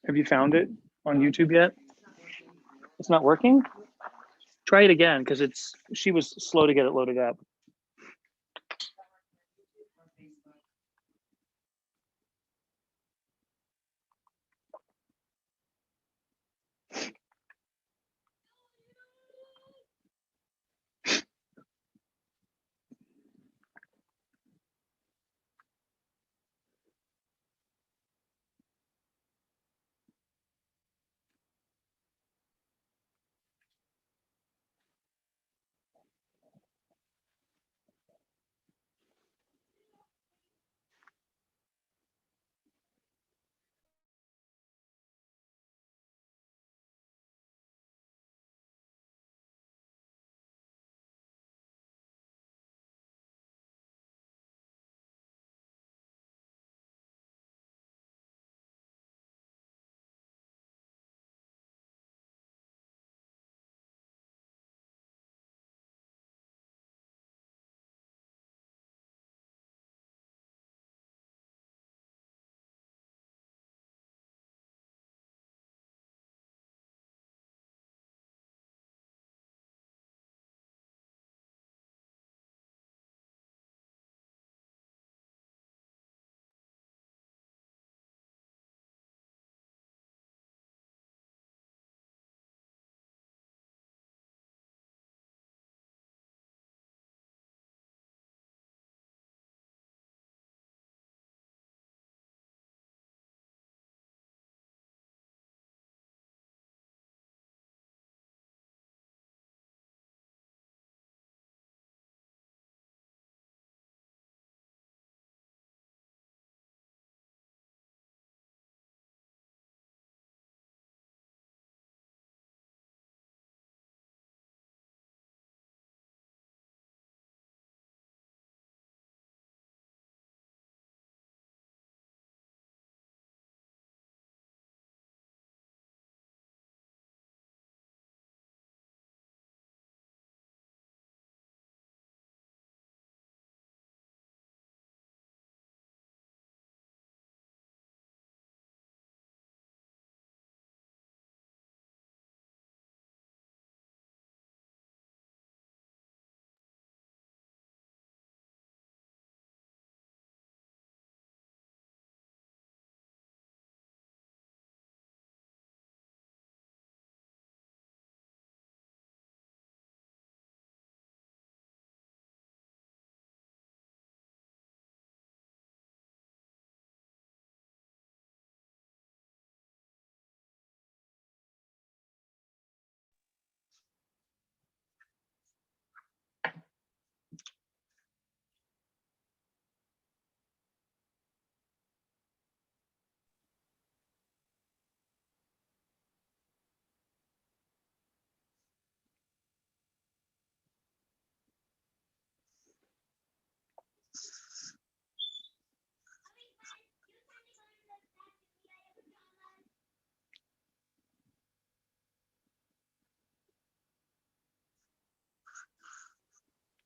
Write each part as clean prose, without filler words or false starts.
Have you found it on YouTube yet? It's not working? Try it again, because she was slow to get it loaded up.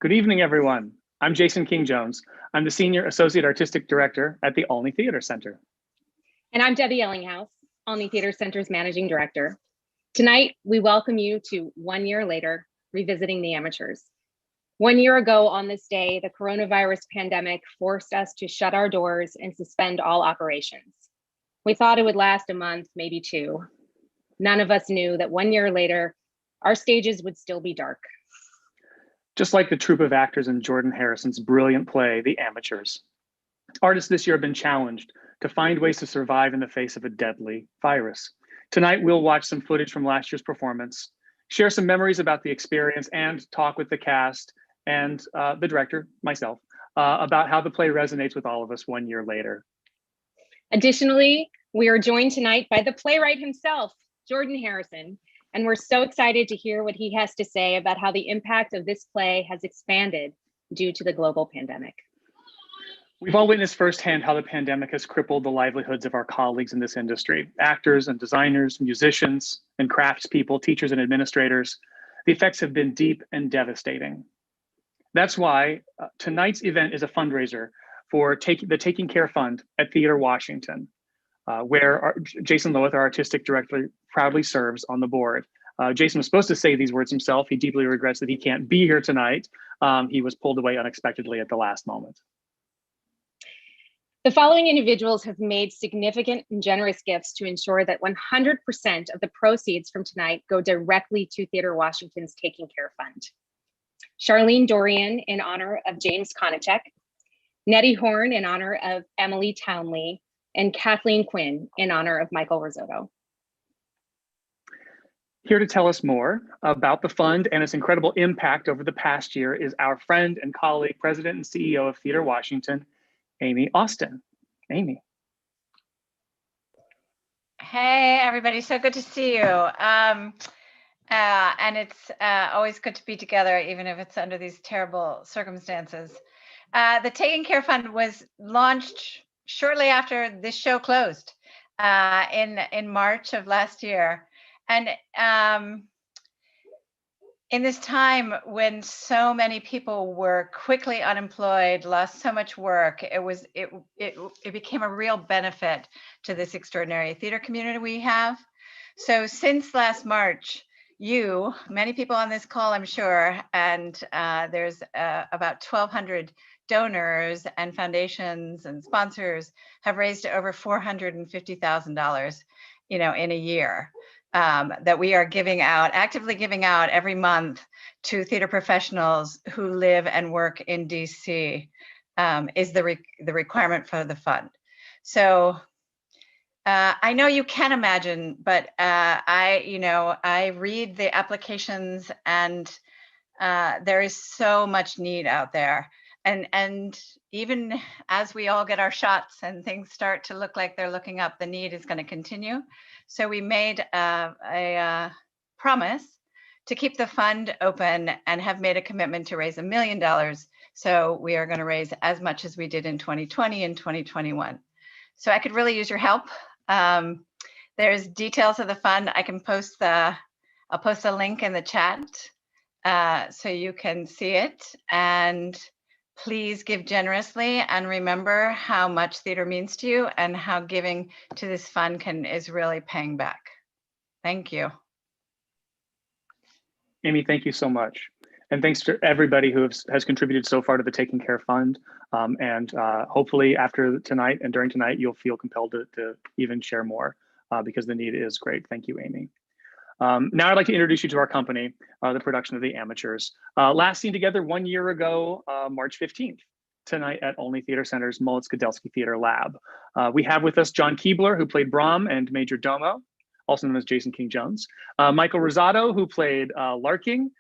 Good evening, everyone. I'm Jason King-Jones. I'm the Senior Associate Artistic Director at the Olney Theater Center. And I'm Debbie Ellinghaus, Olney Theater Center's Managing Director. Tonight, we welcome you to 1 year later, Revisiting the Amateurs. 1 year ago on this day, the coronavirus pandemic forced us to shut our doors and suspend all operations. We thought it would last a month, maybe two. None of us knew that 1 year later, our stages would still be dark. Just like the troupe of actors in Jordan Harrison's brilliant play, The Amateurs. Artists this year have been challenged to find ways to survive in the face of a deadly virus. Tonight, we'll watch some footage from last year's performance, share some memories about the experience, and talk with the cast and the director, myself, about how the play resonates with all of us 1 year later. Additionally, we are joined tonight by the playwright himself, Jordan Harrison, and we're so excited to hear what he has to say about how the impact of this play has expanded due to the global pandemic. We've all witnessed firsthand how the pandemic has crippled the livelihoods of our colleagues in this industry, actors and designers, musicians and craftspeople, teachers and administrators. The effects have been deep and devastating. That's why tonight's event is a fundraiser for the Taking Care Fund at Theater Washington. where Jason Lowith, our artistic director, proudly serves on the board. Jason was supposed to say these words himself. He deeply regrets that he can't be here tonight. He was pulled away unexpectedly at the last moment. The following individuals have made significant and generous gifts to ensure that 100% of the proceeds from tonight go directly to Theater Washington's Taking Care Fund. Charlene Dorian in honor of James Konachek, Nettie Horn in honor of Emily Townley, and Kathleen Quinn in honor of Michael Risotto. Here to tell us more about the fund and its incredible impact over the past year is our friend and colleague, President and CEO of Theater Washington, Amy Austin. Amy. Hey, everybody. So good to see you. And it's always good to be together, even if it's under these terrible circumstances. The Taking Care Fund was launched shortly after this show closed in March of last year. And in this time when so many people were quickly unemployed, lost so much work, it became a real benefit to this extraordinary theater community we have. So since last March, many people on this call, I'm sure, and there's about 1,200 donors and foundations and sponsors have raised over $450,000, in a year. That we are actively giving out every month to theater professionals who live and work in DC, is the requirement for the fund. So I know you can imagine, but I read the applications, and there is so much need out there. And even as we all get our shots and things start to look like they're looking up, the need is going to continue. So we made a promise to keep the fund open and have made a commitment to raise $1 million. So we are going to raise as much as we did in 2020 and 2021. So I could really use your help. There's details of the fund. I'll post a link in the chat so you can see it. And please give generously, and remember how much theater means to you and how giving to this fund is really paying back. Thank you. Amy, thank you so much. And thanks to everybody who has contributed so far to the Taking Care Fund. Hopefully after tonight and during tonight, you'll feel compelled to even share more because the need is great. Thank you, Amy. Now I'd like to introduce you to our company, the production of The Amateurs. Last seen together 1 year ago, March 15th, tonight at Only Theater Center's Molitz-Godelski Theater Lab. We have with us John Keebler, who played Brom and Major Domo, also known as Jason King Jones. Michael Risotto, who played Larking.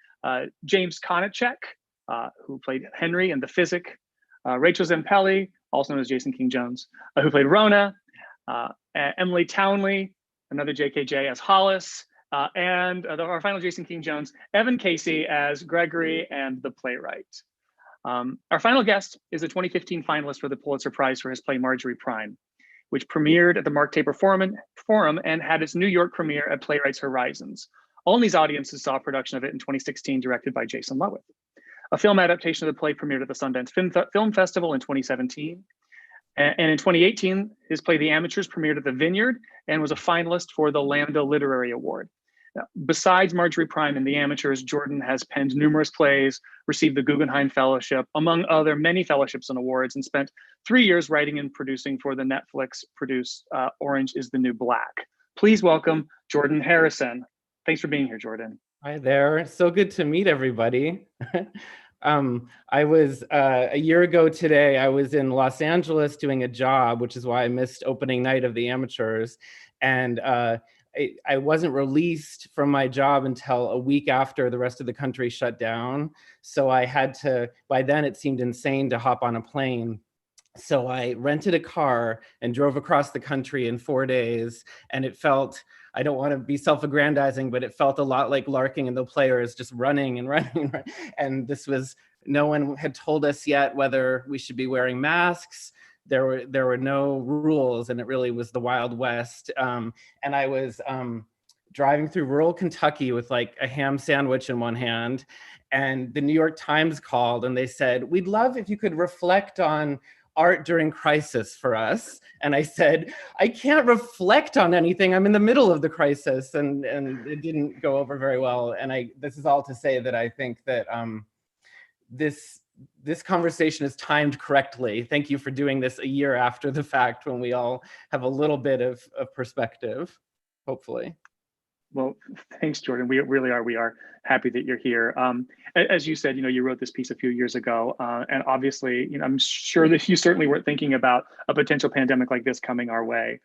James Konachek, who played Henry and the Physic. Rachel Zempelli, also known as Jason King Jones, who played Rona. Emily Townley, another JKJ as Hollis. And our final Jason King Jones, Evan Casey as Gregory and the Playwright. Our final guest is a 2015 finalist for the Pulitzer Prize for his play Marjorie Prime, which premiered at the Mark Taper Forum and had its New York premiere at Playwrights Horizons. Only's audiences saw a production of it in 2016, directed by Jason Lowith. A film adaptation of the play premiered at the Sundance Film Festival in 2017. And in 2018, his play The Amateurs premiered at the Vineyard and was a finalist for the Lambda Literary Award. Now, besides Marjorie Prime and The Amateurs, Jordan has penned numerous plays, received the Guggenheim Fellowship, among other many fellowships and awards, and spent 3 years writing and producing for the Netflix-produced Orange is the New Black. Please welcome Jordan Harrison. Thanks for being here, Jordan. Hi there. So good to meet everybody. I was, a year ago today, I was in Los Angeles doing a job, which is why I missed opening night of The Amateurs. And I wasn't released from my job until a week after the rest of the country shut down. So I had to, by then it seemed insane to hop on a plane. So I rented a car and drove across the country in 4 days. And it felt, I don't want to be self-aggrandizing, but it felt a lot like Larking and the Players, just running and running. And this was, no one had told us yet whether we should be wearing masks. There were no rules, and it really was the Wild West. And I was driving through rural Kentucky with like a ham sandwich in one hand, and the New York Times called and they said, "We'd love if you could reflect on art during crisis for us. And I said, I can't reflect on anything. I'm in the middle of the crisis, and it didn't go over very well. And this is all to say that I think that this conversation is timed correctly. Thank you for doing this a year after the fact, when we all have a little bit of perspective, hopefully. Well, thanks, Jordan. We really are. We are happy that you're here. As you said, you wrote this piece a few years ago, and obviously, I'm sure that you certainly weren't thinking about a potential pandemic like this coming our way.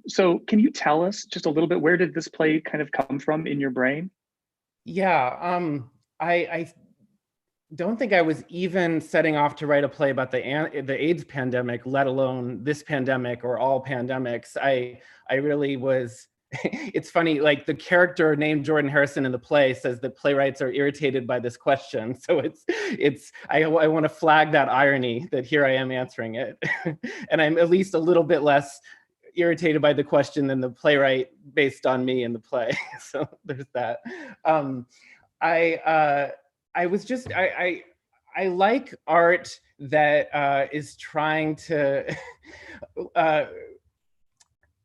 So can you tell us just a little bit, where did this play kind of come from in your brain? Yeah, I don't think I was even setting off to write a play about the AIDS pandemic, let alone this pandemic or all pandemics. I really was. It's funny, like the character named Jordan Harrison in the play says that playwrights are irritated by this question. So I want to flag that irony that here I am answering it. And I'm at least a little bit less irritated by the question than the playwright based on me in the play. So there's that. I like art that is trying to,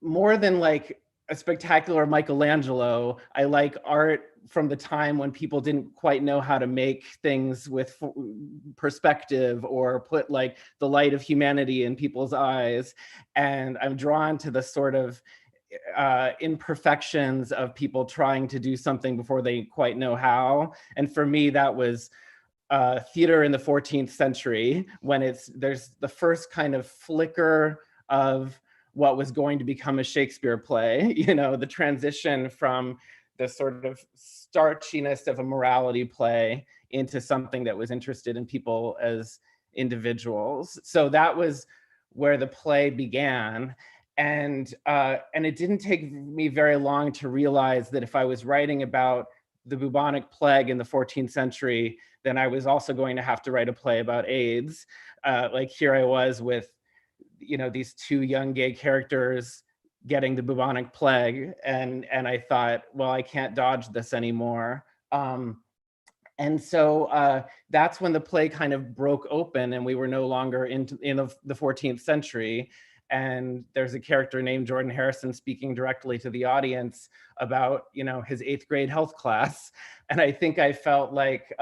more than like a spectacular Michelangelo, I like art from the time when people didn't quite know how to make things with perspective or put like the light of humanity in people's eyes. And I'm drawn to the sort of imperfections of people trying to do something before they quite know how. And for me, that was theater in the 14th century, when there's the first kind of flicker of what was going to become a Shakespeare play, the transition from the sort of starchiness of a morality play into something that was interested in people as individuals. So that was where the play began. And it didn't take me very long to realize that if I was writing about the bubonic plague in the 14th century, then I was also going to have to write a play about AIDS. Like here I was with these two young gay characters getting the bubonic plague, and I thought, well, I can't dodge this anymore. And so that's when the play kind of broke open, and we were no longer in the 14th century. And there's a character named Jordan Harrison speaking directly to the audience about his 8th grade health class. And I think I felt like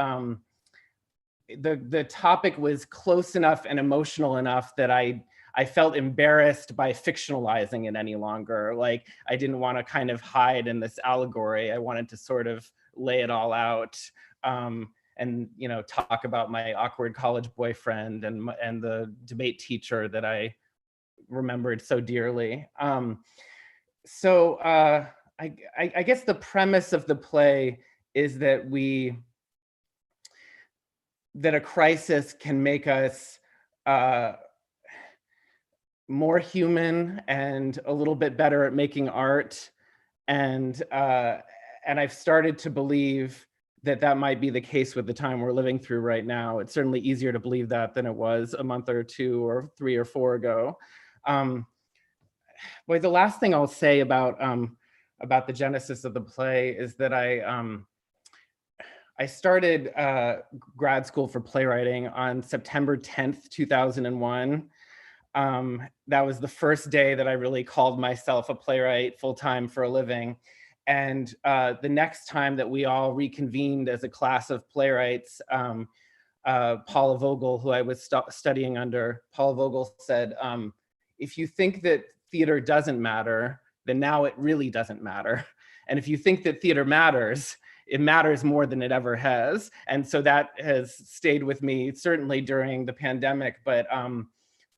the topic was close enough and emotional enough that I felt embarrassed by fictionalizing it any longer. Like I didn't want to kind of hide in this allegory. I wanted to sort of lay it all out, and talk about my awkward college boyfriend and the debate teacher that I remembered so dearly. So I guess the premise of the play is that a crisis can make us more human and a little bit better at making art. And I've started to believe that might be the case with the time we're living through right now. It's certainly easier to believe that than it was a month or 2 or 3 or 4 ago. Boy, the last thing I'll say about the genesis of the play is that I started grad school for playwriting on September 10th, 2001. That was the first day that I really called myself a playwright full-time for a living. And the next time that we all reconvened as a class of playwrights, Paula Vogel, who I was studying under, Paula Vogel said, if you think that theater doesn't matter, then now it really doesn't matter. And if you think that theater matters, it matters more than it ever has. And so that has stayed with me, certainly during the pandemic, but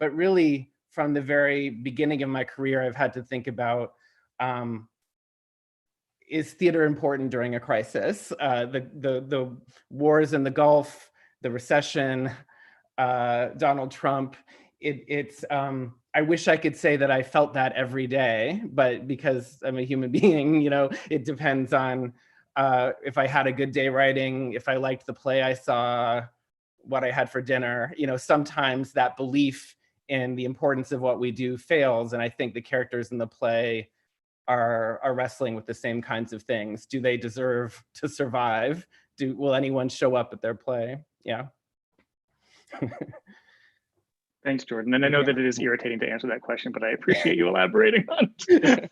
really from the very beginning of my career, I've had to think about, is theater important during a crisis? The wars in the Gulf, the recession, Donald Trump, I wish I could say that I felt that every day, but because I'm a human being, it depends on if I had a good day writing, if I liked the play I saw, what I had for dinner. Sometimes that belief in the importance of what we do fails, and I think the characters in the play are wrestling with the same kinds of things. Do they deserve to survive? Will anyone show up at their play? Yeah. Thanks, Jordan. And I know that it is irritating to answer that question, but I appreciate you elaborating on it.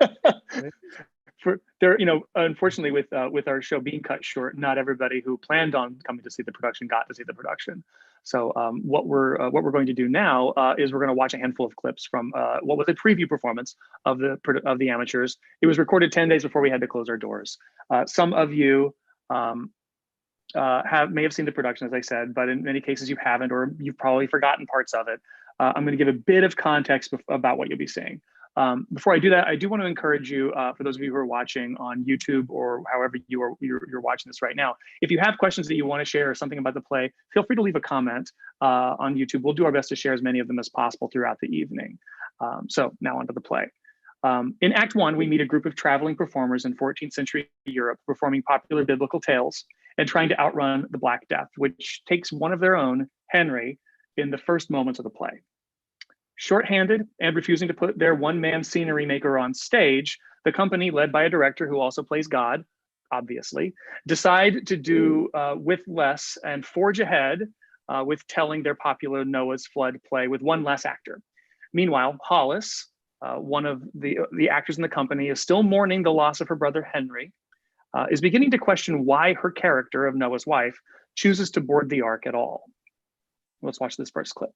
For there, unfortunately, with our show being cut short, not everybody who planned on coming to see the production got to see the production. So what we're going to do now is we're going to watch a handful of clips from what was a preview performance of the amateurs. It was recorded 10 days before we had to close our doors. Some of you may have seen the production, as I said, but in many cases you haven't, or you've probably forgotten parts of it. I'm going to give a bit of context about what you'll be seeing. Before I do that, I do want to encourage you, for those of you who are watching on YouTube or however you're watching this right now, if you have questions that you want to share or something about the play, feel free to leave a comment on YouTube. We'll do our best to share as many of them as possible throughout the evening. So now onto the play. In Act 1, we meet a group of traveling performers in 14th century Europe performing popular biblical tales and trying to outrun the Black Death, which takes one of their own, Henry, in the first moments of the play. Short-handed and refusing to put their one-man scenery maker on stage, the company, led by a director who also plays God, obviously, decide to do with less and forge ahead with telling their popular Noah's Flood play with one less actor. Meanwhile, Hollis, one of the actors in the company, is still mourning the loss of her brother Henry, is beginning to question why her character of Noah's wife chooses to board the ark at all. Let's watch this first clip.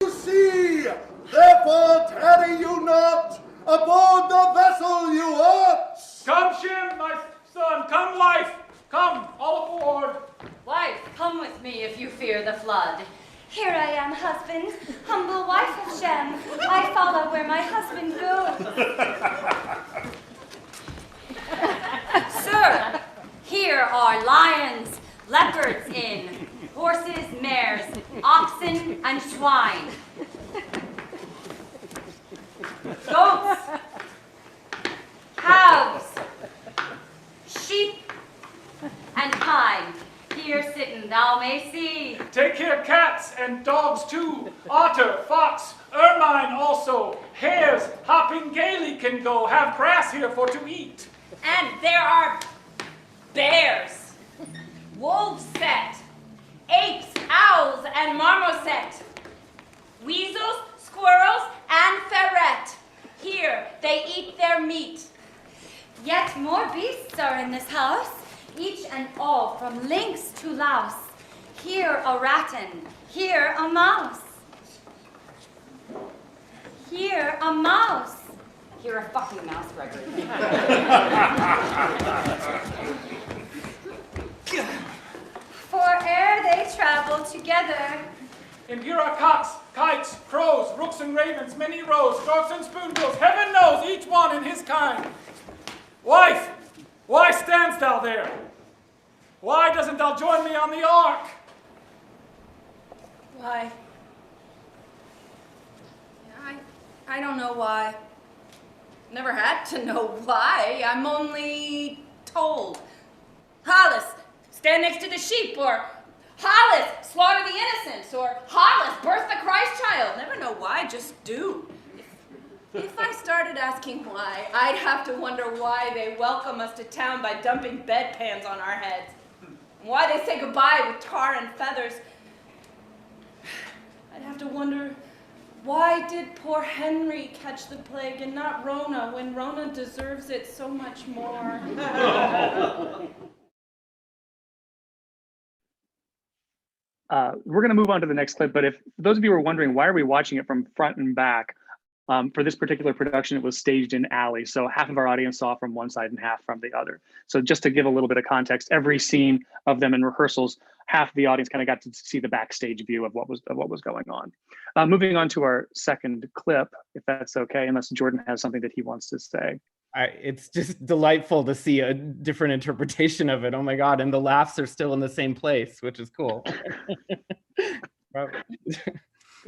You see, therefore tarry you not aboard the vessel you ought. Come, Shem, my son, come, wife, come, all aboard. Wife, come with me if you fear the flood. Here I am, husband, humble wife of Shem. I follow where my husband goes. Sir, here are lions, leopards in, horses, mares, oxen, and swine. Goats, calves, sheep, and kine. Here sitting thou may see. Take here cats and dogs too, otter, fox, ermine also, hares hopping gaily can go, have grass here for to eat. And there are bears, wolves set, apes, owls, and marmoset, weasels, squirrels, and ferret. Here they eat their meat. Yet more beasts are in this house, each and all from lynx to louse. Here a rattan, here a mouse. Here a mouse. Here a fucking mouse, Gregory. For ere they travel together. And here are cocks, kites, crows, rooks and ravens, many rows, storks and spoonbills, heaven knows, each one in his kind. Wife, why standst thou there? Why doesn't thou join me on the ark? Why? I don't know why. Never had to know why. I'm only told. Hollis, stand next to the sheep, or Hollis, slaughter the innocents, or Hollis, birth the Christ child. Never know why, just do. If I started asking why, I'd have to wonder why they welcome us to town by dumping bedpans on our heads. And why they say goodbye with tar and feathers. I'd have to wonder, why did poor Henry catch the plague and not Rona, when Rona deserves it so much more? We're going to move on to the next clip, but if those of you are wondering, why are we watching it from front and back? For this particular production, it was staged in alley, so half of our audience saw from one side and half from the other. So just to give a little bit of context, every scene of them in rehearsals, half the audience kind of got to see the backstage view of what was going on. Moving on to our second clip, if that's okay, unless Jordan has something that he wants to say. It's just delightful to see a different interpretation of it. Oh my God, and the laughs are still in the same place, which is cool. Go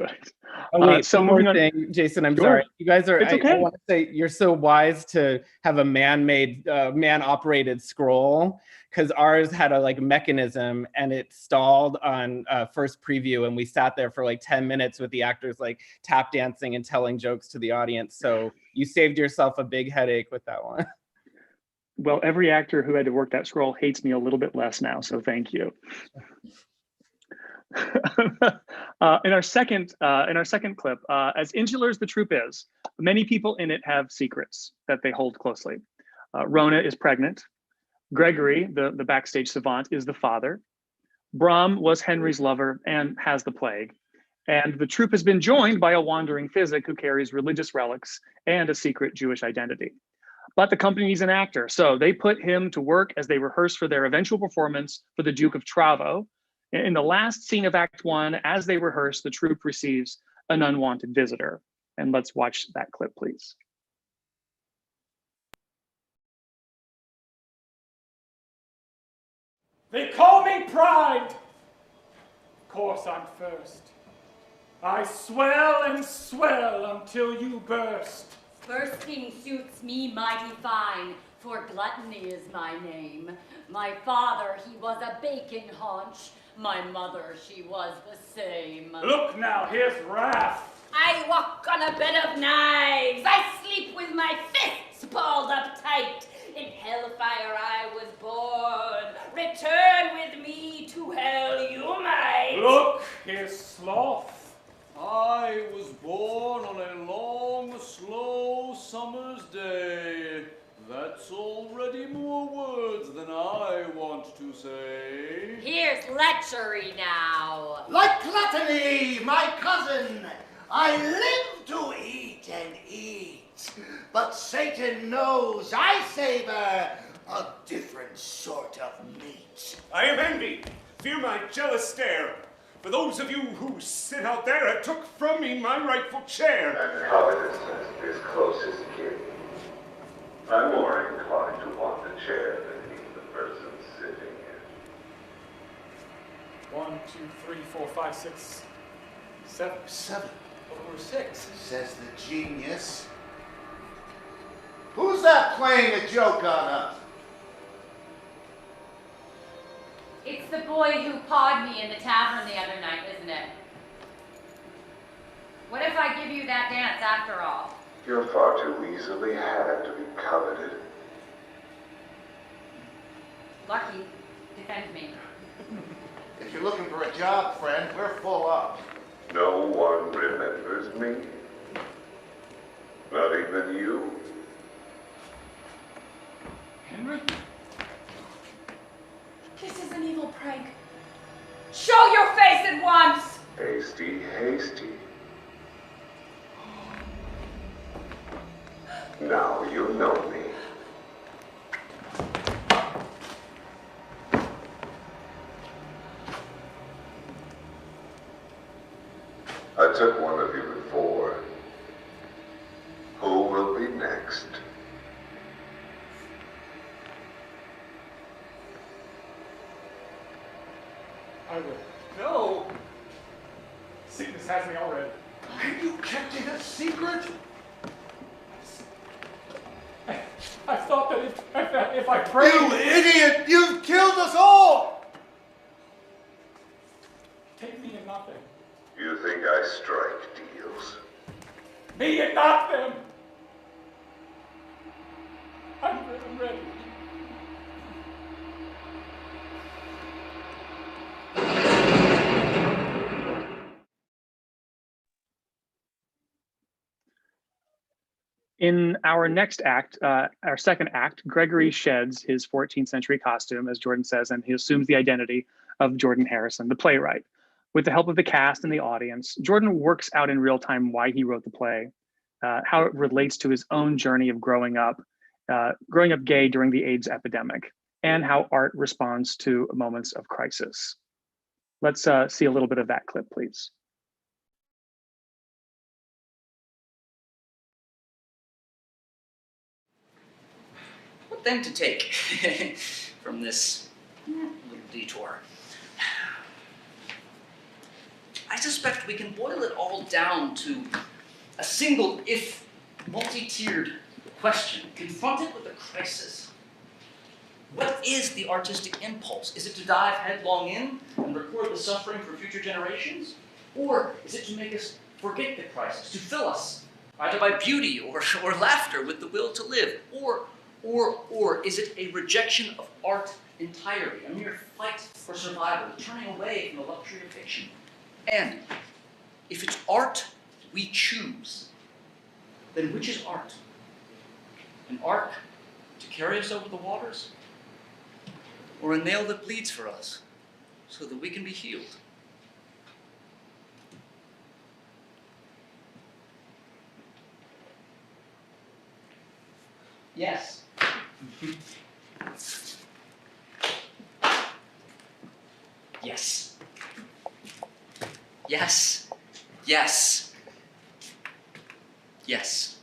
Right. Oh wait, So one more moving on. thing, Jason. I'm Sure. sorry. You guys are. It's I okay. want to say you're so wise to have a man-made, man-operated scroll, because ours had a mechanism and it stalled on first preview, and we sat there for like 10 minutes with the actors like tap dancing and telling jokes to the audience. So you saved yourself a big headache with that one. Well, every actor who had to work that scroll hates me a little bit less now, so thank you. In our second clip, as insular as the troupe is, many people in it have secrets that they hold closely. Rona is pregnant. Gregory, the backstage savant, is the father. Brom was Henry's lover and has the plague. And the troupe has been joined by a wandering physic who carries religious relics and a secret Jewish identity. But the company needs an actor, so they put him to work as they rehearse for their eventual performance for the Duke of Travo. In the last scene of Act 1, as they rehearse, the troupe receives an unwanted visitor. And let's watch that clip, please. They call me Pride. Of course I'm first. I swell and swell until you burst. Bursting suits me mighty fine, for gluttony is my name. My father, he was a bacon haunch. My mother, she was the same. Look now, here's wrath. I walk on a bed of knives. I sleep with my fists balled up tight. In hellfire I was born. Return with me to hell you might. Look, here's sloth. I was born on a long, slow summer's day. That's already more words than I want to say. Here's lechery now. Like gluttony, my cousin, I live to eat and eat. But Satan knows I savor a different sort of meat. I am envy. Fear my jealous stare. For those of you who sit out there have took from me my rightful chair. And covetousness is closest kin. I'm more inclined to want the chair than be the person sitting in. 1, 2, 3, 4, 5, 6, 7. 7, Over 6. says the genius. Who's that playing a joke on us? It's the boy who pawed me in the tavern the other night, isn't it? What if I give you that dance after all? You're far too easily had to be coveted. Lucky, defend me. If you're looking for a job, friend, we're full up. No one remembers me. Not even you. Henry? This is an evil prank. Show your face at once! Hasty, hasty. Now you know me. I took one of you before. Who will be next? I will. No! Sickness has me already. And you kept it a secret? I thought that if I prayed... You idiot! You've killed us all! Take me and not them. You think I strike deals? Me and not them! I'm ready. In our next act, our second act, Gregory sheds his 14th century costume, as Jordan says, and he assumes the identity of Jordan Harrison, the playwright. With the help of the cast and the audience, Jordan works out in real time why he wrote the play, how it relates to his own journey of growing up gay during the AIDS epidemic, and how art responds to moments of crisis. Let's see a little bit of that clip, please. What then to take from this little detour? I suspect we can boil it all down to a single, if multi-tiered question. Confronted with a crisis, what is the artistic impulse? Is it to dive headlong in and record the suffering for future generations? Or is it to make us forget the crisis, to fill us either by beauty or laughter with the will to live? Or is it a rejection of art entirely, a mere fight for survival, turning away from the luxury of fiction? And if it's art we choose, then which is art? An ark to carry us over the waters? Or a nail that bleeds for us so that we can be healed? Yes. Yes. Yes. Yes. Yes. Yes.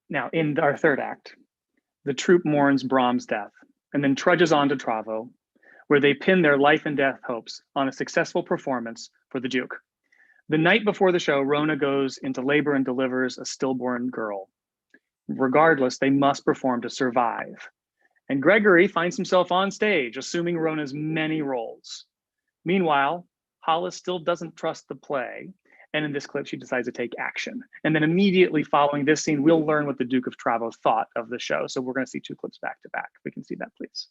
Now, in our third act, the troupe mourns Brahms' death and then trudges on to Travo, where they pin their life and death hopes on a successful performance for the Duke. The night before the show, Rona goes into labor and delivers a stillborn girl. Regardless, they must perform to survive. And Gregory finds himself on stage, assuming Rona's many roles. Meanwhile, Hollis still doesn't trust the play. And in this clip, she decides to take action. And then immediately following this scene, we'll learn what the Duke of Travo thought of the show. So we're going to see 2 clips back to back. We can see that, please.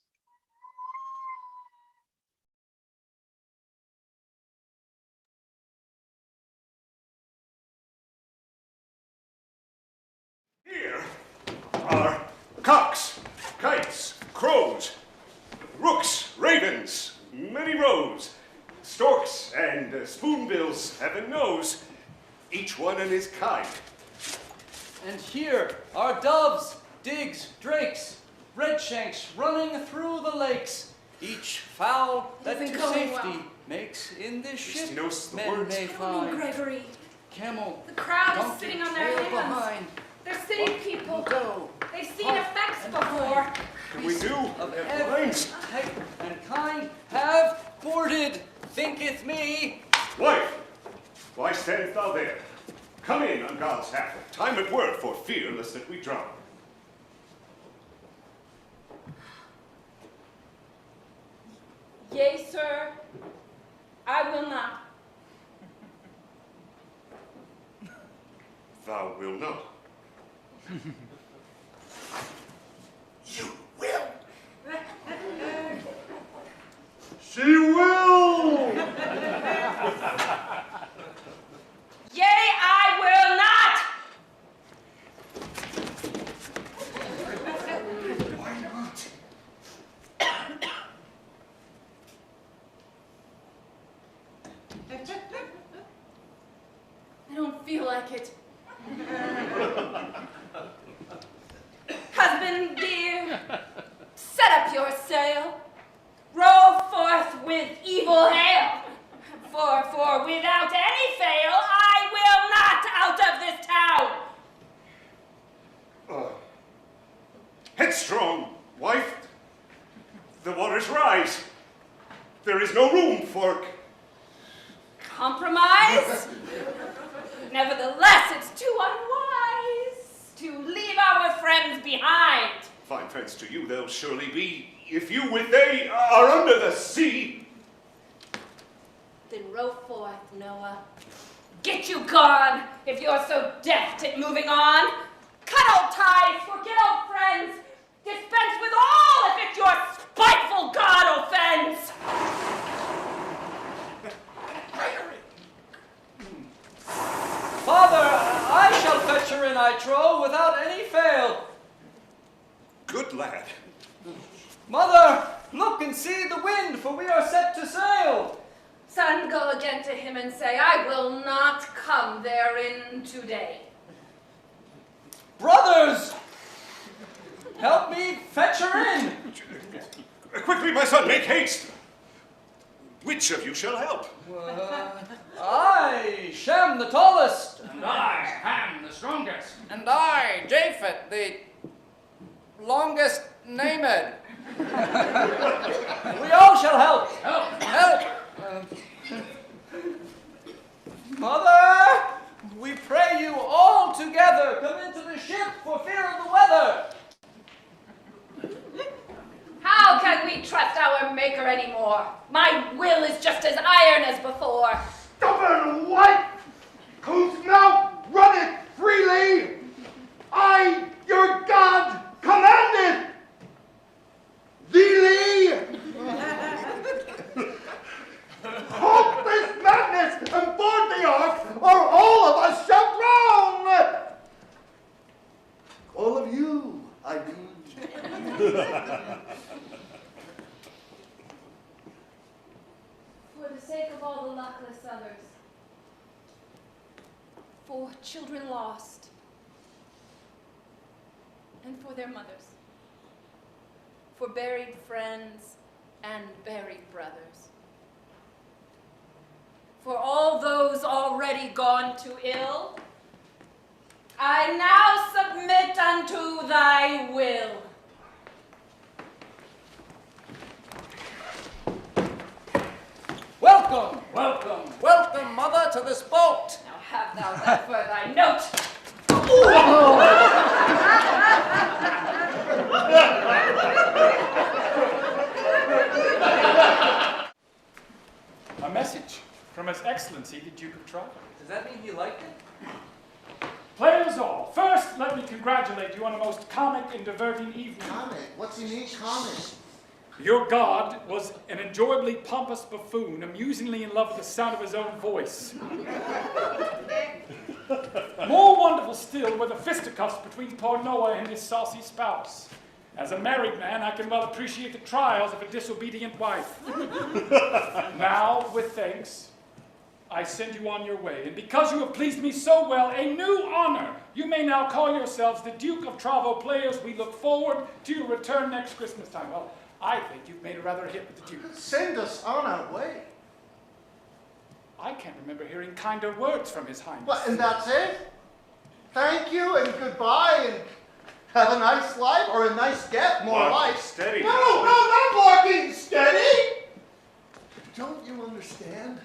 Here are cocks, kites, crows, rooks, ravens, many rows, storks and spoonbills, heaven knows, each one in his kind. And here are doves, digs, drakes, redshanks running through the lakes. Each fowl that to safety makes in this ship men may find. Gregory. Camel, The crowd donkey, is sitting on their tail hands. behind. They're sitting people. Go. They've seen effects before. We do Of have every lines. type and kind have boarded, thinketh me. Wife, why standest thou there? Come in on God's half. Time at word for fear lest that we drown. Yea, sir. I will not. Thou will not. You will. She will! Yea, I will not. Why not? I don't feel like it. Husband dear, set up your sail. Row forth with evil hail. For without any fail, I will not out of this town. Headstrong, wife. The waters rise. There is no room for... Compromise? Nevertheless, it's too unwise to leave our friends behind. Fine friends to you they'll surely be, if you with they are under the sea. Then row forth, Noah. Get you gone, if you're so deft at moving on. Cut old ties, forget old friends. Dispense with all if it's your spiteful God offends. Father, I shall fetch her in, I trow, without any fail. Good lad. Mother, look and see the wind, for we are set to sail. Son, go again to him and say, I will not come therein today. Brothers, help me fetch her in. Quickly, my son, make haste. Which of you shall help? I, Shem the tallest. And I, Ham the strongest. And I, Japhet, the longest named. We all shall help. Help! Help! Mother, we pray you all together come into the ship for fear of the weather. How can we trust our maker anymore? My will is just as iron as before. Stubborn wife, whose mouth runneth freely, I, your God, commanded thee. Hopeless madness and board the ark, or all of us shall drown. All of you, I mean. For the sake of all the luckless others, for children lost, and for their mothers, for buried friends and buried brothers, for all those already gone to ill, I now submit unto thy will. Welcome, welcome, welcome, mother, to this boat. Now have thou that for thy note. A message from His Excellency, the Duke of Travel. Does that mean he liked it? Players all, first let me congratulate you on a most comic and diverting evening. Comic? What's he mean, comic? Your god was an enjoyably pompous buffoon, amusingly in love with the sound of his own voice. More wonderful still were the fisticuffs between poor Noah and his saucy spouse. As a married man, I can well appreciate the trials of a disobedient wife. Now, with thanks, I send you on your way, and because you have pleased me so well, a new honor. You may now call yourselves the Duke of Travo Players. We look forward to your return next Christmas time. Well, I think you've made a rather hit with the Duke. Send us on our way. I can't remember hearing kinder words from His Highness. Well, and that's it? Thank you and goodbye and have a nice life or a nice death, more like. Steady. No, not barking steady. Don't you understand?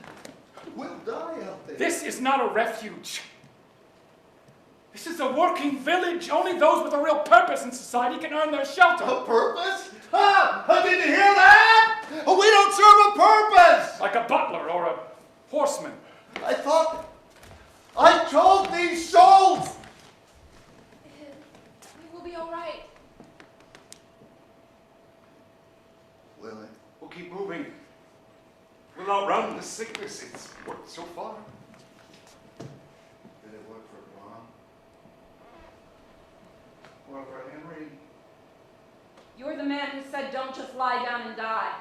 We'll die out there. This is not a refuge. This is a working village. Only those with a real purpose in society can earn their shelter. A purpose? Did you hear that? We don't serve a purpose. Like a butler or a horseman. I thought I told these souls. It will be all right. Will it? We'll keep moving. We'll outrun the sickness. It's worked so far. Did it work for Mom? Or for Henry? You're the man who said don't just lie down and die.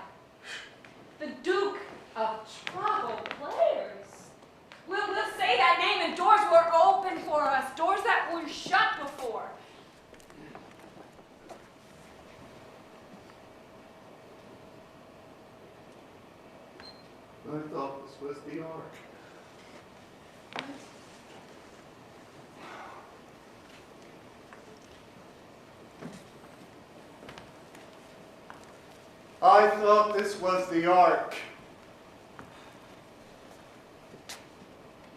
The Duke of Travo Players. We'll say that name and doors were open for us. Doors that were shut before. I thought this was the ark. I thought this was the ark.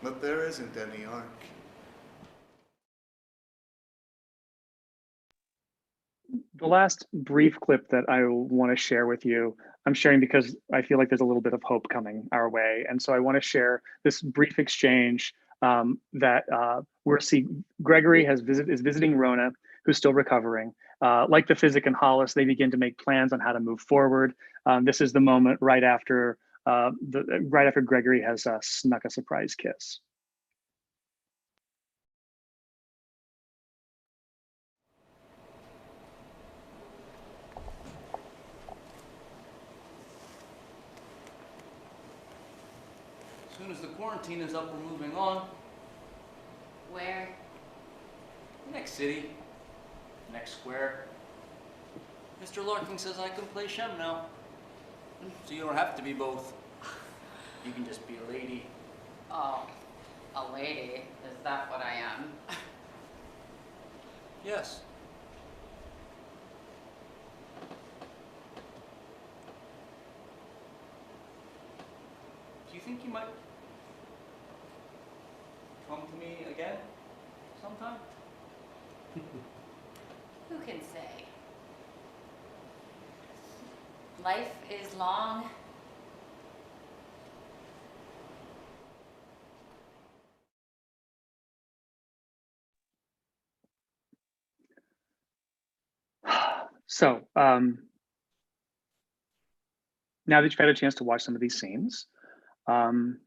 But there isn't any ark. The last brief clip that I want to share with you, I'm sharing because I feel like there's a little bit of hope coming our way. And so I want to share this brief exchange that we're seeing. Gregory is visiting Rona, who's still recovering. Like the Physic and Hollis, they begin to make plans on how to move forward. This is the moment right after Gregory has snuck a surprise kiss. As soon as the quarantine is up, we're moving on. Where? Next city. Next square. Mr. Larkin says I can play Shem now. So you don't have to be both. You can just be a lady. Oh, a lady? Is that what I am? Yes. Do you think you might come to me again sometime? Who can say? Life is long. So now that you've had a chance to watch some of these scenes, and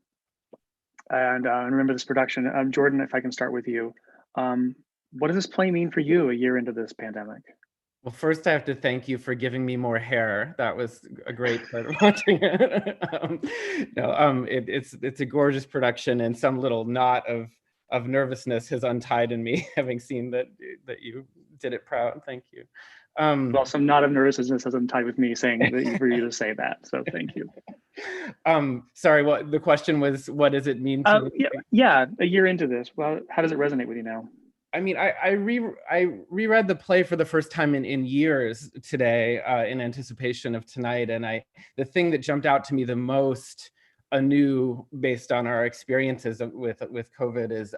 remember this production, Jordan, if I can start with you, what does this play mean for you a year into this pandemic? Well, first I have to thank you for giving me more hair. That was a great part of watching it. It's a gorgeous production, and some little knot of nervousness has untied in me, having seen that you did it proud. Thank you. Well, some knot of nervousness has untied with me saying that for you to say that. So thank you. Sorry, what the question was? What does it mean to me? Yeah, a year into this, well, how does it resonate with you now? I mean, I reread the play for the first time in years today in anticipation of tonight, and the thing that jumped out to me the most anew based on our experiences with COVID is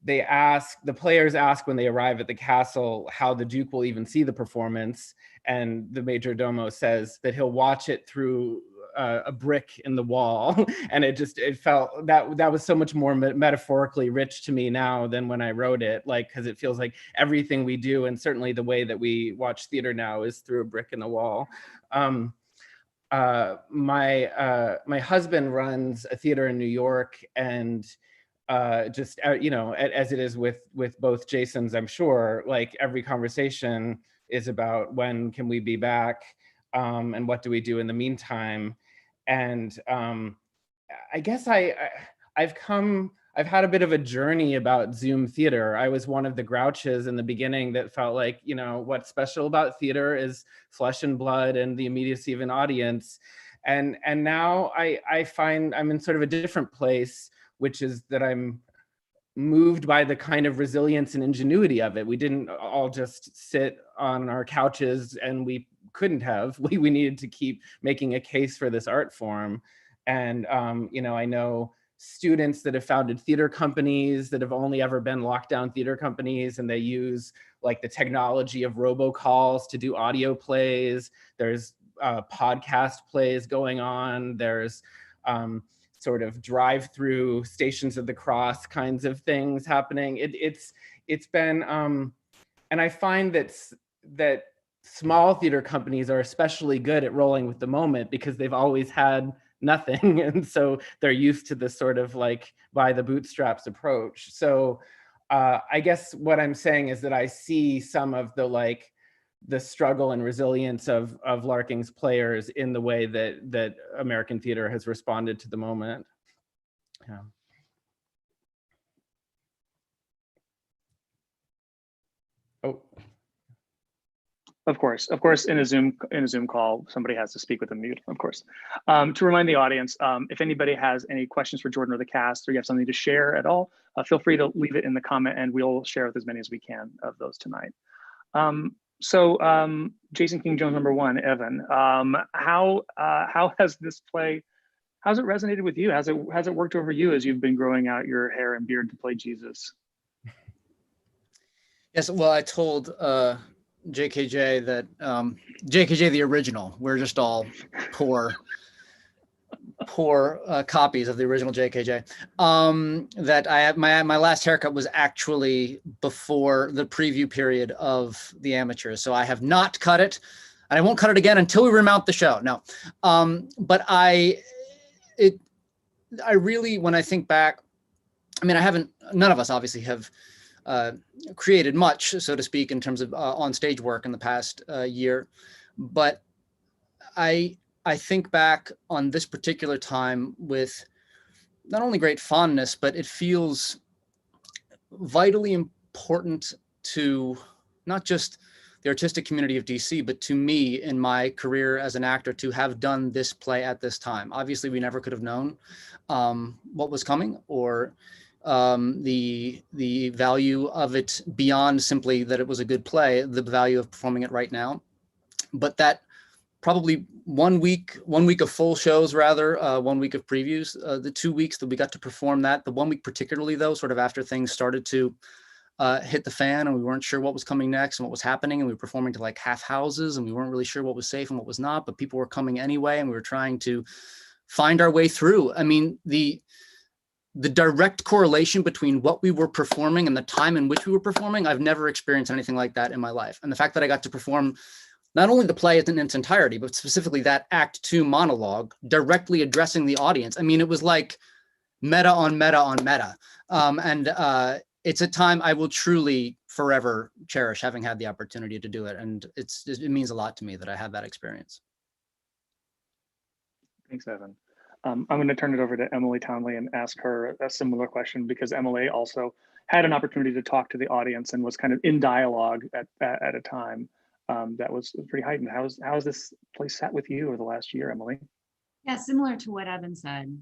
the players ask when they arrive at the castle how the Duke will even see the performance, and the major domo says that he'll watch it through a brick in the wall. And it felt that was so much more metaphorically rich to me now than when I wrote it, like, because it feels like everything we do, and certainly the way that we watch theater now, is through a brick in the wall. My husband runs a theater in New York, and as it is with both Jason's, I'm sure, like, every conversation is about when can we be back, and what do we do in the meantime. And I guess I've had a bit of a journey about Zoom theater. I was one of the grouches in the beginning that felt like, what's special about theater is flesh and blood and the immediacy of an audience. And now I find I'm in sort of a different place, which is that I'm moved by the kind of resilience and ingenuity of it. We didn't all just sit on our couches, and we couldn't have. We needed to keep making a case for this art form. And I know students that have founded theater companies that have only ever been lockdown theater companies, and they use like the technology of robocalls to do audio plays. There's podcast plays going on. There's sort of drive-through Stations of the Cross kinds of things happening. It's been, and I find that small theater companies are especially good at rolling with the moment because they've always had nothing, and so they're used to this sort of like by the bootstraps approach. So I guess what I'm saying is that I see some of the struggle and resilience of Larking's players in the way that American theater has responded to the moment. Yeah. Oh. Of course, in a Zoom call, somebody has to speak with a mute, of course. To remind the audience, if anybody has any questions for Jordan or the cast, or you have something to share at all, feel free to leave it in the comment, and we'll share with as many as we can of those tonight. So Jason King Jones #1, Evan, how has this play, how's it resonated with you? Has it worked over you as you've been growing out your hair and beard to play Jesus? Yes, well, I told JKJ that JKJ the original, we're just all poor copies of the original JKJ. That I had my last haircut was actually before the preview period of the amateurs, so I have not cut it, and I won't cut it again until we remount the show. No, but I really, when I think back, I mean, none of us obviously have created much, so to speak, in terms of on-stage work in the past year. But I think back on this particular time with not only great fondness, but it feels vitally important to not just the artistic community of DC, but to me in my career as an actor to have done this play at this time. Obviously, we never could have known what was coming or the value of it beyond simply that it was a good play, the value of performing it right now. But that probably 1 week of full shows, rather, 1 week of previews, the 2 weeks that we got to perform that, the 1 week particularly though, sort of after things started to hit the fan and we weren't sure what was coming next and what was happening, and we were performing to like half houses and we weren't really sure what was safe and what was not, but people were coming anyway and we were trying to find our way through. I mean, the direct correlation between what we were performing and the time in which we were performing, I've never experienced anything like that in my life. And the fact that I got to perform not only the play in its entirety, but specifically that Act 2 monologue directly addressing the audience. I mean, it was like meta on meta on meta. It's a time I will truly forever cherish, having had the opportunity to do it. And it means a lot to me that I had that experience. Thanks, Evan. I'm going to turn it over to Emily Townley and ask her a similar question, because Emily also had an opportunity to talk to the audience and was kind of in dialogue at a time that was pretty heightened. How has this place sat with you over the last year, Emily? Yeah, similar to what Evan said.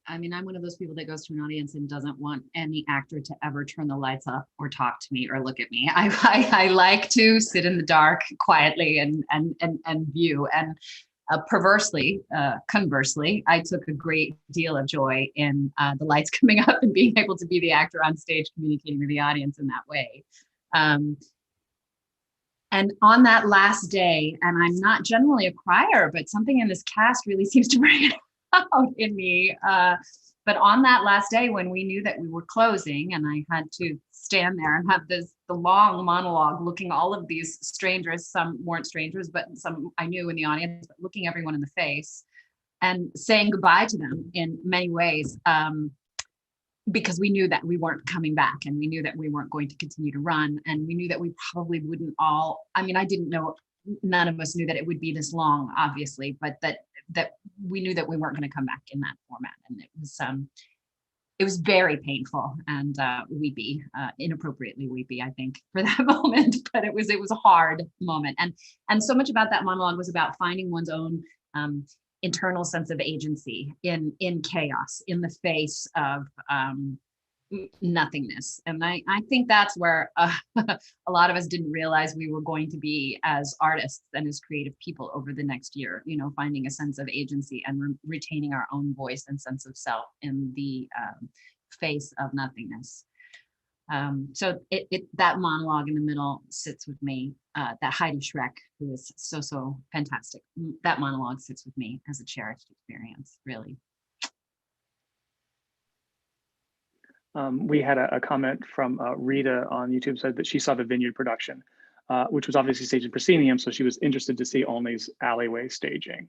I mean, I'm one of those people that goes to an audience and doesn't want any actor to ever turn the lights up or talk to me or look at me. I like to sit in the dark quietly and view. And perversely, conversely, I took a great deal of joy in the lights coming up and being able to be the actor on stage communicating with the audience in that way. And on that last day, and I'm not generally a crier, but something in this cast really seems to bring it out in me. But on that last day, when we knew that we were closing and I had to stand there and have the long monologue looking all of these strangers, some weren't strangers, but some I knew in the audience, but looking everyone in the face and saying goodbye to them in many ways, because we knew that we weren't coming back and we knew that we weren't going to continue to run. And we knew that we probably wouldn't all, I mean, I didn't know, none of us knew that it would be this long, obviously, but that we knew that we weren't going to come back in that format. And it was very painful and weepy, inappropriately weepy, I think, for that moment. But it was a hard moment. And so much about that monologue was about finding one's own internal sense of agency in chaos, in the face of nothingness. And I think that's where a lot of us didn't realize we were going to be as artists and as creative people over the next year, you know, finding a sense of agency and retaining our own voice and sense of self in the face of nothingness. So that monologue in the middle sits with me. That Heidi Schreck, who is so fantastic, that monologue sits with me as a cherished experience, really. We had a comment from Rita on YouTube, said that she saw the Vineyard production, which was obviously staged in proscenium, so she was interested to see Olney's alleyway staging.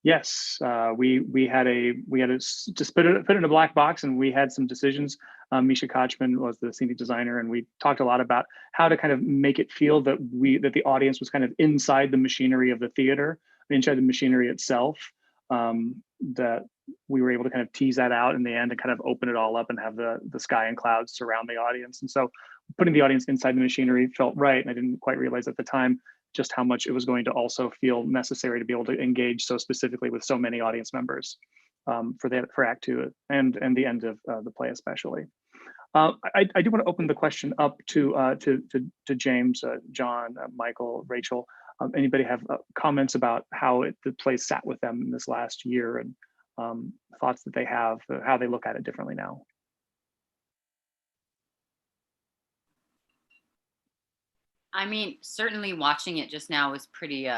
Yes, we had to just put it in a black box, and we had some decisions. Misha Kochman was the scenic designer, and we talked a lot about how to kind of make it feel that the audience was kind of inside the machinery of the theater, inside the machinery itself. That we were able to kind of tease that out in the end and kind of open it all up and have the sky and clouds surround the audience. And so putting the audience inside the machinery felt right. And I didn't quite realize at the time just how much it was going to also feel necessary to be able to engage so specifically with so many audience members for Act 2 and the end of the play especially. I do want to open the question up to James, John, Michael, Rachel. Anybody have comments about how the play sat with them in this last year, and thoughts that they have, how they look at it differently now? I mean, certainly watching it just now was pretty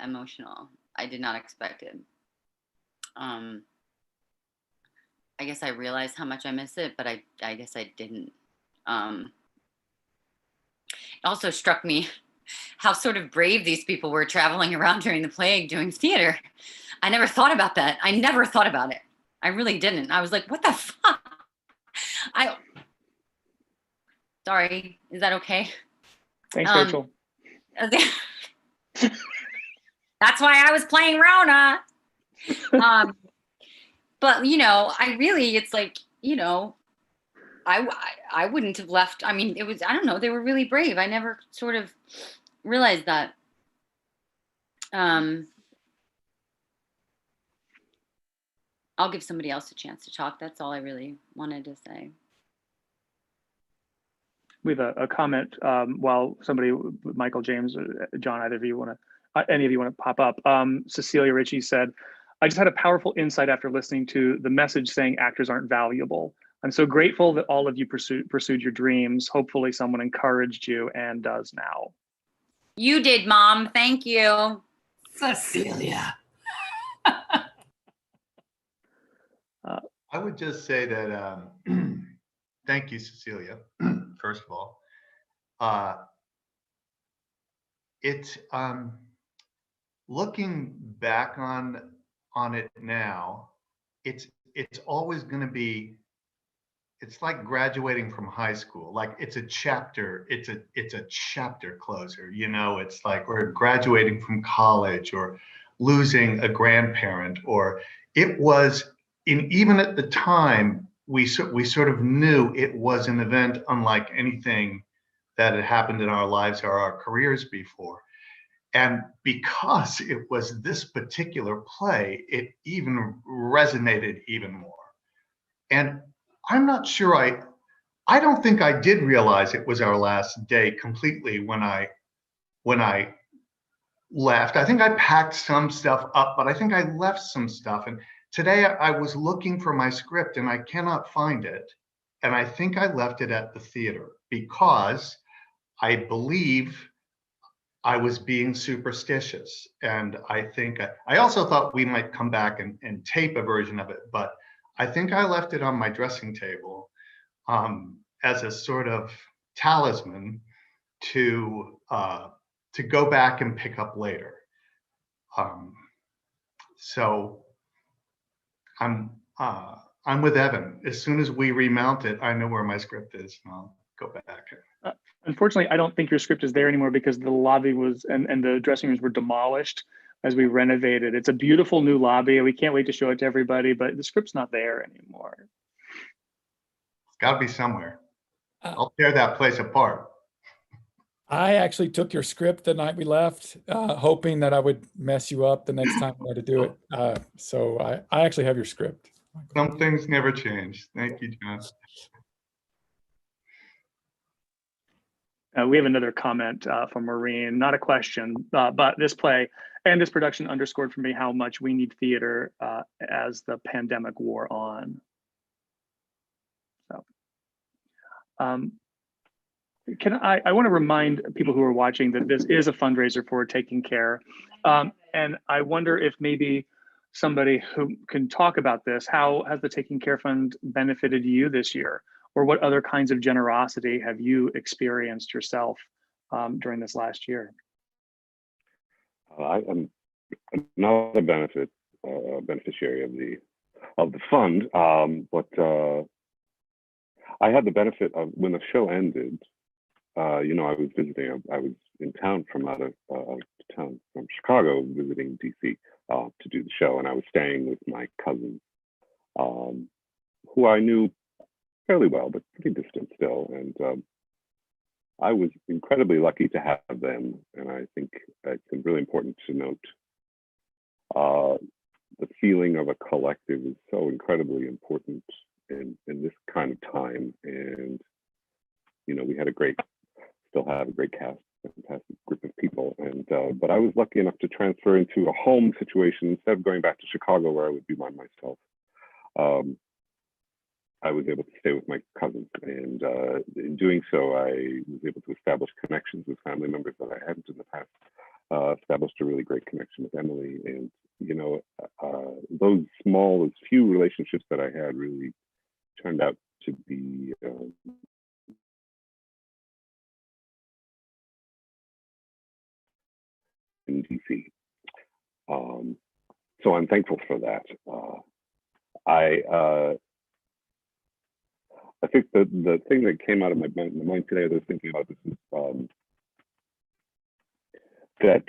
emotional. I did not expect it. I guess I realized how much I miss it, but I guess I didn't. It also struck me how sort of brave these people were traveling around during the plague doing theater. I never thought about that. I never thought about it. I really didn't. I was like, what the fuck? Sorry, is that okay? Thanks, Rachel. That's why I was playing Rona. But, you know, it's like, you know, I wouldn't have left. I mean, I don't know, they were really brave. I never sort of realized that. I'll give somebody else a chance to talk. That's all I really wanted to say. We have a comment while somebody, Michael, James, John, either of you want to, any of you want to pop up. Cecilia Ritchie said, I just had a powerful insight after listening to the message saying actors aren't valuable. I'm so grateful that all of you pursued your dreams. Hopefully someone encouraged you and does now. You did, Mom. Thank you. Cecilia. I would just say that, thank you, Cecilia, first of all. It's looking back on it now, it's always going to be, it's like graduating from high school. Like it's a chapter closer, you know. It's like we're graduating from college or losing a grandparent, or it was even at the time we sort of knew it was an event unlike anything that had happened in our lives or our careers before. And because it was this particular play, it even resonated even more. And I'm not sure, I don't think I did realize it was our last day completely when I left. I think I packed some stuff up, but I think I left some stuff. And today I was looking for my script and I cannot find it. And I think I left it at the theater because I believe I was being superstitious. And I think I also thought we might come back and tape a version of it, but I think I left it on my dressing table as a sort of talisman to go back and pick up later. So I'm with Evan. As soon as we remount it, I know where my script is, and I'll go back. Unfortunately, I don't think your script is there anymore because the lobby was and the dressing rooms were demolished as we renovated. It's a beautiful new lobby. We can't wait to show it to everybody, but the script's not there anymore. It's got to be somewhere. I'll tear that place apart. I actually took your script the night we left, hoping that I would mess you up the next time we had to do it. So I actually have your script. Some things never change. Thank you, John. We have another comment from Maureen, not a question, but this play and this production underscored for me how much we need theater as the pandemic wore on. So, I want to remind people who are watching that this is a fundraiser for Taking Care. And I wonder if maybe somebody who can talk about this, how has the Taking Care Fund benefited you this year? Or what other kinds of generosity have you experienced yourself during this last year? I'm not a beneficiary of the fund, but I had the benefit of when the show ended. You know, I was visiting. I was in town from out of town from Chicago, visiting DC to do the show, and I was staying with my cousins, who I knew fairly well, but pretty distant still. And I was incredibly lucky to have them. And I think it's really important to note the feeling of a collective is so incredibly important in this kind of time. And, you know, we had still have a great cast, fantastic group of people. And, but I was lucky enough to transfer into a home situation instead of going back to Chicago where I would be by myself. I was able to stay with my cousins, and in doing so, I was able to establish connections with family members that I hadn't in the past. Established a really great connection with Emily, and you know, those few relationships that I had really turned out to be in DC. So I'm thankful for that. I think the thing that came out of my mind today as I was thinking about this is that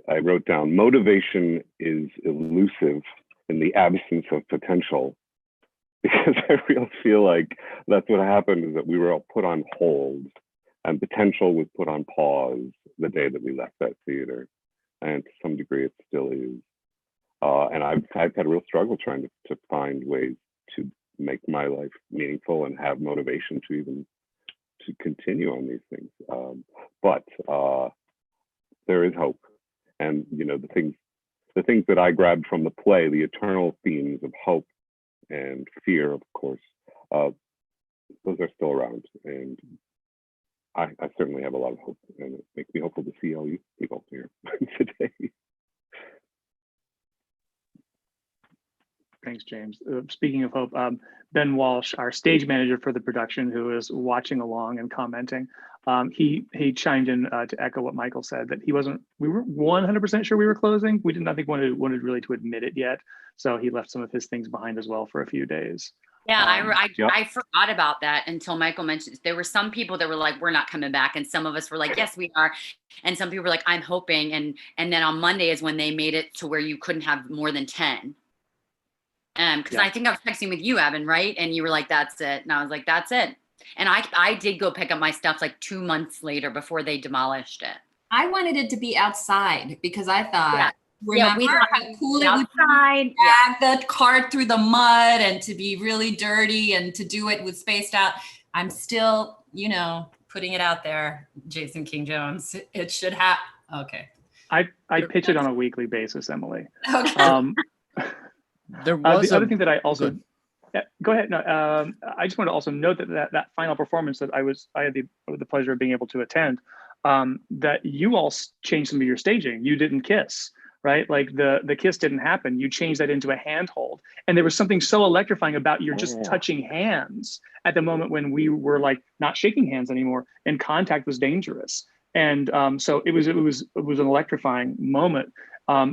I wrote down, motivation is elusive in the absence of potential, because I really feel like that's what happened, is that we were all put on hold and potential was put on pause the day that we left that theater. And to some degree it still is. And I've had a real struggle trying to find ways to make my life meaningful and have motivation to even to continue on these things. But there is hope. And you know, the things that I grabbed from the play, the eternal themes of hope and fear, of course, those are still around. And I certainly have a lot of hope, and it makes me hopeful to see all you people here today. Thanks, James. Speaking of hope, Ben Walsh, our stage manager for the production, who is watching along and commenting, he chimed in to echo what Michael said, that we weren't 100% sure we were closing. We did not think wanted really to admit it yet. So he left some of his things behind as well for a few days. Yeah, Yep. I forgot about that until Michael mentioned it. There were some people that were like, we're not coming back. And some of us were like, yes, we are. And some people were like, I'm hoping. And then on Monday is when they made it to where you couldn't have more than 10. Because I think I was texting with you, Evan, right? And you were like, that's it. And I was like, that's it. And I did go pick up my stuff like 2 months later before they demolished it. I wanted it to be outside because I thought, Yeah, we remember thought how cool it would outside. be to drag the cart through the mud and to be really dirty and to do it with spaced out. I'm still, putting it out there, Jason King Jones. It should have. Okay. I pitch it on a weekly basis, Emily. Okay. There was the other thing that I also go ahead. No, I just want to also note that final performance that I had the pleasure of being able to attend. That you all changed some of your staging. You didn't kiss, right? Like the kiss didn't happen. You changed that into a handhold, and there was something so electrifying about your just touching hands at the moment when we were like not shaking hands anymore, and contact was dangerous. And so it was an electrifying moment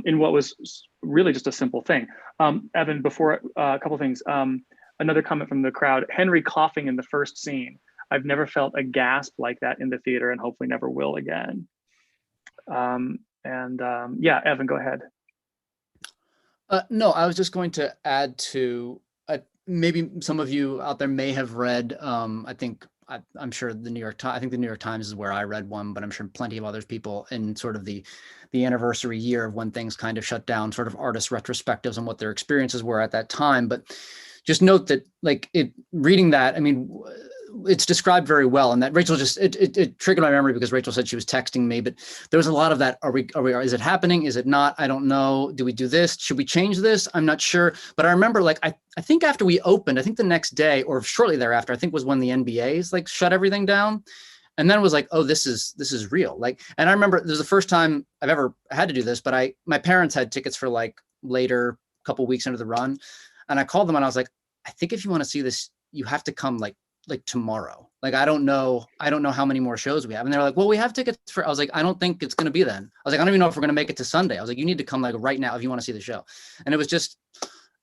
in what was really just a simple thing. Evan, before a couple things, another comment from the crowd, Henry coughing in the first scene. I've never felt a gasp like that in the theater, and hopefully never will again. Yeah, Evan, go ahead. No, I was just going to add to, maybe some of you out there may have read, I'm sure the New York Times, I think the New York Times is where I read one, but I'm sure plenty of other people in sort of the anniversary year of when things kind of shut down, sort of artist retrospectives on what their experiences were at that time. But just note that reading that, I mean, it's described very well, and that Rachel it triggered my memory because Rachel said she was texting me, but there was a lot of that. Is it happening? Is it not? I don't know. Do we do this? Should we change this? I'm not sure. But I remember I think after we opened, I think the next day or shortly thereafter, I think was when the NBAs shut everything down. And then it was like, oh, this is real. And I remember this was the first time I've ever had to do this, but my parents had tickets for later, a couple weeks into the run. And I called them and I was like, I think if you want to see this, you have to come like tomorrow. I don't know how many more shows we have. And they're like, well, we have tickets for, I was like, I don't think it's going to be then. I was like, I don't even know if we're going to make it to Sunday. I was like, you need to come right now if you want to see the show. And it was just,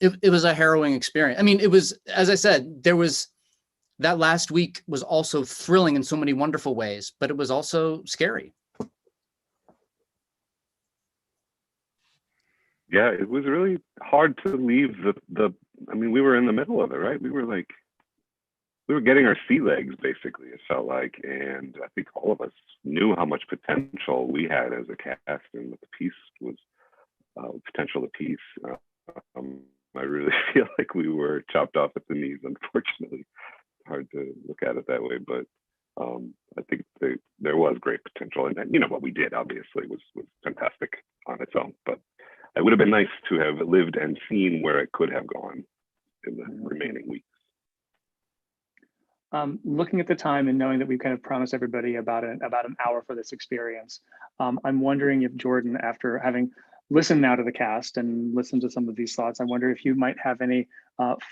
it was a harrowing experience. I mean, it was, as I said, that last week was also thrilling in so many wonderful ways, but it was also scary. Yeah, it was really hard to leave I mean, we were in the middle of it, right? We were getting our sea legs, basically, it felt like. And I think all of us knew how much potential we had as a cast and what the piece was, potential of the piece. I really feel like we were chopped off at the knees, unfortunately. Hard to look at it that way, but I think there was great potential. And what we did, obviously, was fantastic on its own. But it would have been nice to have lived and seen where it could have gone in the remaining weeks. Looking at the time and knowing that we kind of promised everybody about an hour for this experience, I'm wondering if Jordan, after having listened now to the cast and listened to some of these thoughts, I wonder if you might have any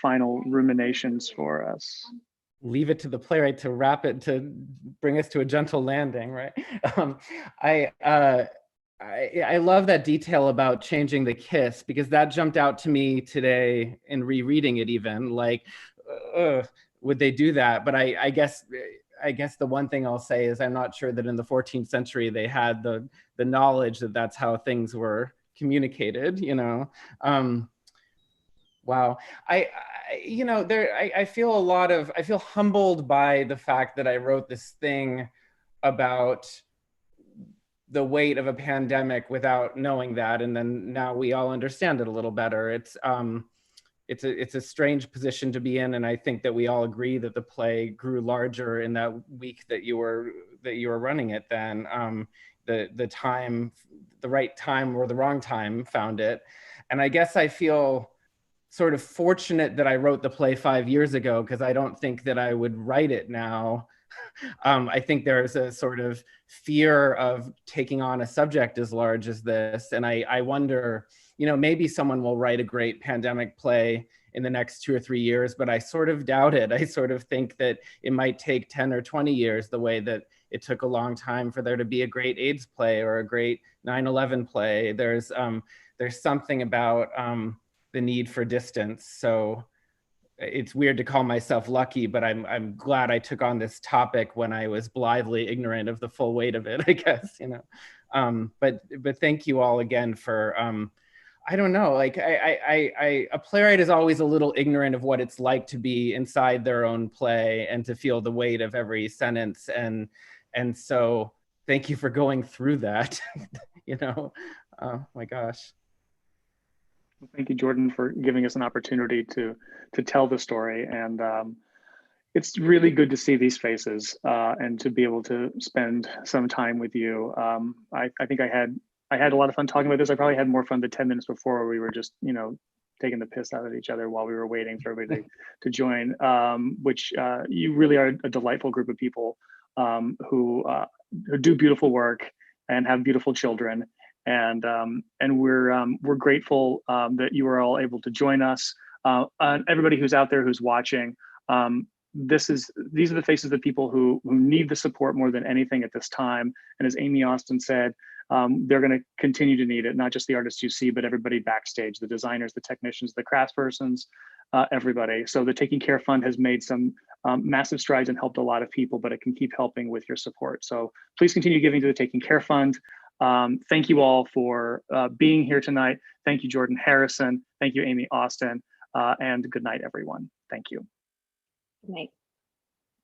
final ruminations for us. Leave it to the playwright to wrap it, to bring us to a gentle landing, right? I love that detail about changing the kiss, because that jumped out to me today in rereading it even, would they do that? But I guess the one thing I'll say is I'm not sure that in the 14th century they had the knowledge that that's how things were communicated, Wow. You know, I feel I feel humbled by the fact that I wrote this thing about the weight of a pandemic without knowing that. And then now we all understand it a little better. It's a strange position to be in. And I think that we all agree that the play grew larger in that week that you were running it then. The right time or the wrong time found it. And I guess I feel sort of fortunate that I wrote the play 5 years ago, because I don't think that I would write it now. I think there's a sort of fear of taking on a subject as large as this. And I wonder, you know, maybe someone will write a great pandemic play in the next 2 or 3 years, but I sort of doubt it. I sort of think that it might take 10 or 20 years, the way that it took a long time for there to be a great AIDS play or a great 9/11 play. There's something about the need for distance. So it's weird to call myself lucky, but I'm glad I took on this topic when I was blithely ignorant of the full weight of it, I guess, you know. But thank you all again for, I don't know, like a playwright is always a little ignorant of what it's like to be inside their own play and to feel the weight of every sentence. And so thank you for going through that, you know, oh my gosh. Thank you, Jordan, for giving us an opportunity to tell the story. And it's really good to see these faces and to be able to spend some time with you. I think I had a lot of fun talking about this. I probably had more fun the 10 minutes before, where we were just, you know, taking the piss out of each other while we were waiting for everybody to join, which you really are a delightful group of people who do beautiful work and have beautiful children. And we're grateful that you are all able to join us. Everybody who's out there who's watching, these are the faces of people who need the support more than anything at this time. And as Amy Austin said, they're going to continue to need it, not just the artists you see, but everybody backstage, the designers, the technicians, the craftspersons, everybody. So the Taking Care Fund has made some massive strides and helped a lot of people, but it can keep helping with your support. So please continue giving to the Taking Care Fund. Thank you all for being here tonight. Thank you, Jordan Harrison. Thank you, Amy Austin. And good night, everyone. Thank you. Good night.